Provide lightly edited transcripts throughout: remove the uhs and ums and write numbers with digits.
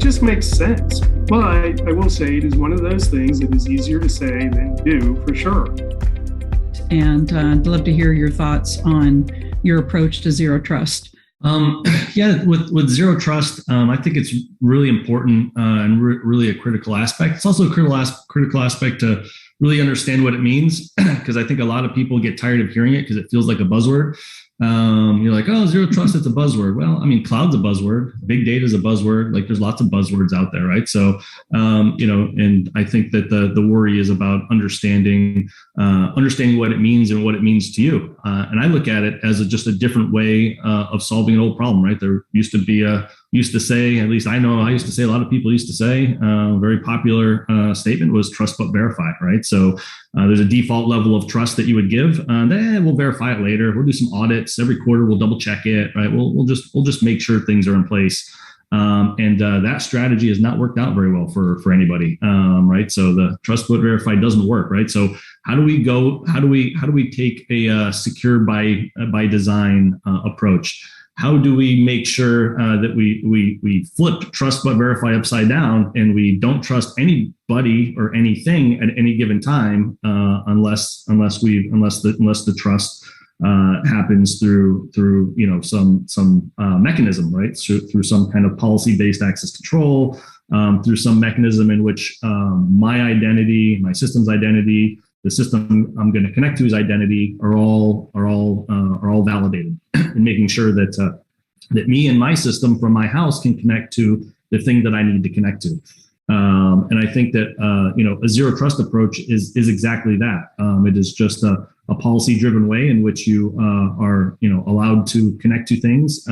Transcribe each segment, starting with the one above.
just makes sense. But I will say it is one of those things that is easier to say than do for sure. And I'd love to hear your thoughts on your approach to zero trust. With zero trust, I think it's really important and really a critical aspect. It's also a critical aspect to really understand what it means, because I think a lot of people get tired of hearing it because it feels like a buzzword. You're like, oh, zero trust, it's a buzzword. Well, I mean, cloud's a buzzword, big data is a buzzword. Like there's lots of buzzwords out there, right? So, and I think that the worry is about understanding what it means and what it means to you. And I look at it as just a different way of solving an old problem, right? There used to say, at least I know I used to say, a lot of people used to say, a very popular statement was trust but verify, right? So there's a default level of trust that you would give. We'll verify it later. We'll do some audits every quarter. We'll double check it, right? We'll just make sure things are in place. And that strategy has not worked out very well for anybody, right? So the trust but verify doesn't work, right? So how do we take a secure by design approach? How do we make sure that we flip trust but verify upside down, and we don't trust anybody or anything at any given time unless the trust happens through some mechanism, right? Through some kind of policy-based access control, through some mechanism in which my identity, my system's identity, the system I'm going to connect to's identity are all validated, and making sure that me and my system from my house can connect to the thing that I need to connect to. And I think that a zero trust approach is exactly that. It is just a policy-driven way in which you are allowed to connect to things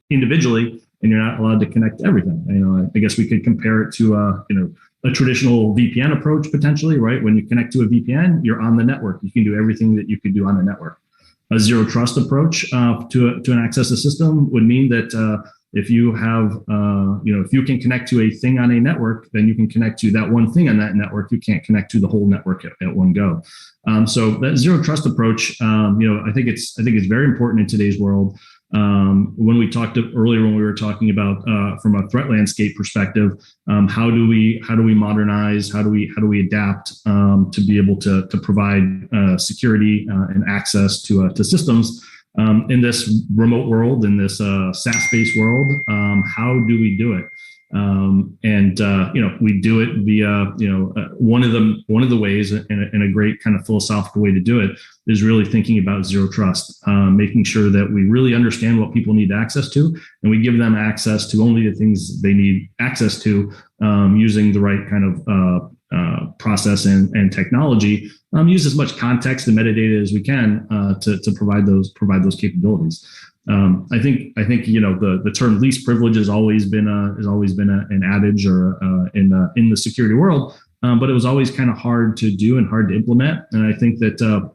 individually, and you're not allowed to connect to everything. I guess we could compare it to a traditional VPN approach potentially, right? When you connect to a VPN, you're on the network. You can do everything that you could do on the network. A zero trust approach to an access system would mean that if you have, if you can connect to a thing on a network, then you can connect to that one thing on that network. You can't connect to the whole network at one go. So that zero trust approach, I think it's very important in today's world. When we talked earlier, when we were talking about from a threat landscape perspective, how do we modernize? How do we adapt to be able to provide security and access to systems in this remote world, in this SaaS-based world? How do we do it? We do it via, one of the ways, and a great kind of philosophical way to do it is really thinking about zero trust, making sure that we really understand what people need access to, and we give them access to only the things they need access to, using the right kind of process and technology. Use as much context and metadata as we can to provide those capabilities. I think the term least privilege has always been an adage or in the security world, but it was always kind of hard to do and hard to implement. And I think that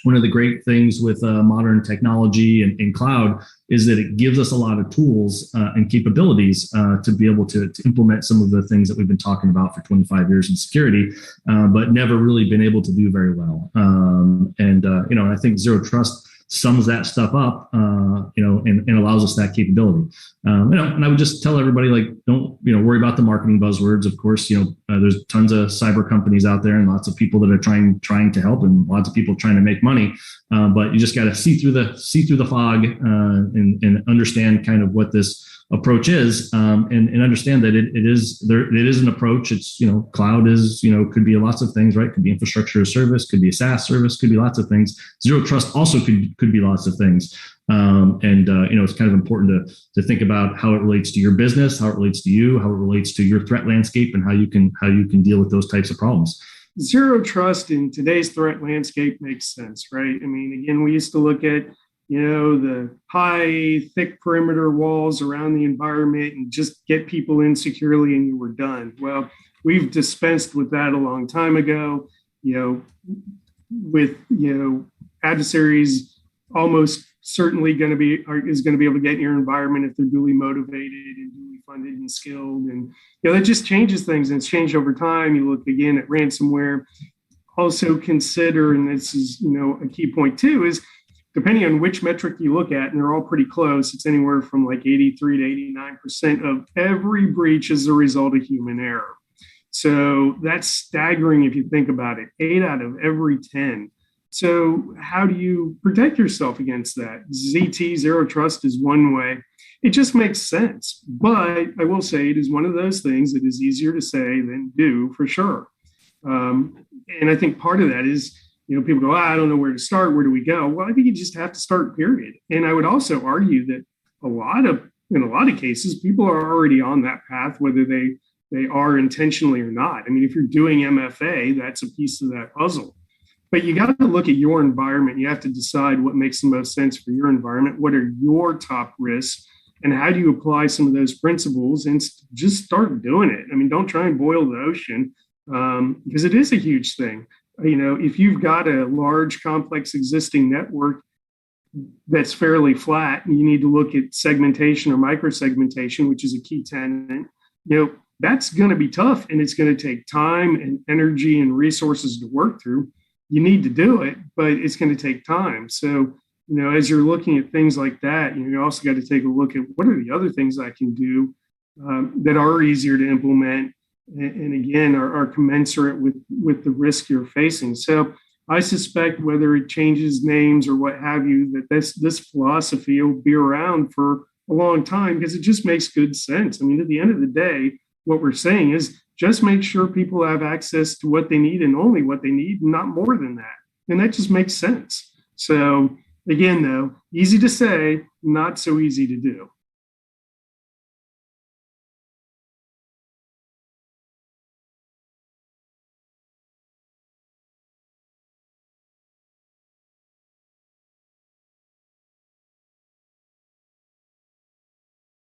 one of the great things with modern technology and cloud is that it gives us a lot of tools and capabilities to be able to implement some of the things that we've been talking about for 25 years in security, but never really been able to do very well. I think zero trust sums that stuff up, and allows us that capability. And I would just tell everybody, don't, worry about the marketing buzzwords. Of course, there's tons of cyber companies out there and lots of people that are trying to help, and lots of people trying to make money. But you just got to see through the fog and understand kind of what this approach is, and understand that it is an approach. It's, cloud is, could be lots of things, right? Could be infrastructure as service, could be a SaaS service, could be lots of things. Zero trust also could be lots of things. It's kind of important to think about how it relates to your business, how it relates to you, how it relates to your threat landscape, and how you can deal with those types of problems. Zero trust in today's threat landscape makes sense, right? I mean, again, we used to look at the high, thick perimeter walls around the environment and just get people in securely and you were done. Well, we've dispensed with that a long time ago, with, adversaries almost certainly is going to be able to get in your environment if they're duly motivated and duly funded and skilled. And, that just changes things, and it's changed over time. You look again at ransomware. Also consider, and this is, a key point too, is depending on which metric you look at, and they're all pretty close, it's anywhere from like 83 to 89% of every breach is a result of human error. So that's staggering if you think about it, 8 out of every 10. So how do you protect yourself against that? ZT, zero trust, is one way. It just makes sense. But I will say it is one of those things that is easier to say than do, for sure. And I think part of that is, people go, I don't know where to start. Where do we go? Well, I think you just have to start, period. And I would also argue that in a lot of cases, people are already on that path, whether they are intentionally or not. I mean, if you're doing MFA, that's a piece of that puzzle. But you got to look at your environment. You have to decide what makes the most sense for your environment. What are your top risks? And how do you apply some of those principles and just start doing it? I mean, don't try and boil the ocean, because it is a huge thing. If you've got a large, complex existing network that's fairly flat, and you need to look at segmentation or microsegmentation, which is a key tenet, that's going to be tough, and it's going to take time and energy and resources to work through. You need to do it, but it's going to take time. So, as you're looking at things like that, you also got to take a look at what are the other things I can do that are easier to implement, and again, are commensurate with the risk you're facing. So I suspect whether it changes names or what have you, that this philosophy will be around for a long time, because it just makes good sense. I mean, at the end of the day, what we're saying is just make sure people have access to what they need and only what they need, not more than that. And that just makes sense. So again, though, easy to say, not so easy to do.